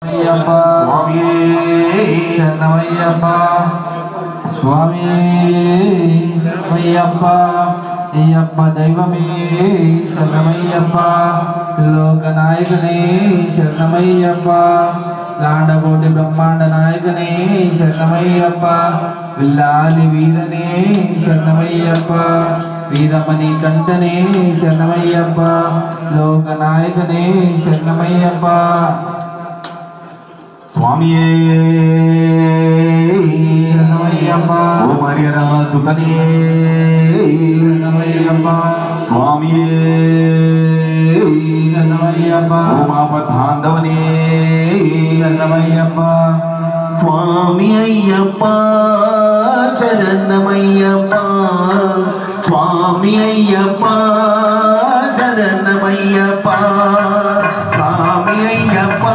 స్వామి శరణమయ్యప్ప స్వామి అయ్యప్ప అయ్యప్ప దైవమే శరణమయ్యప్ప లోకనాయకనే శరణమయ్యప్ప లాండకోటి బ్రహ్మాండ నాయకనే శరణమయ్యప్ప విల్లాలి వీరనే శరణమయ్యప్ప వీరమణి కంఠనే శరణమయ్యప్ప లోకనాయకనే శరణమయ్యప్ప స్వామియే శరణమయ్యప్ప ఓ మరియరాజుకనే శరణమయ్యప్ప స్వామియే శరణమయ్యప్ప ఓ మాపద్బాంధవనే శరణమయ్యప్ప స్వామి అయ్యప్ప శరణమయ్యప్ప స్వామి అయ్యప్ప శరణమయ్యప్ప స్వామి అయ్యప్ప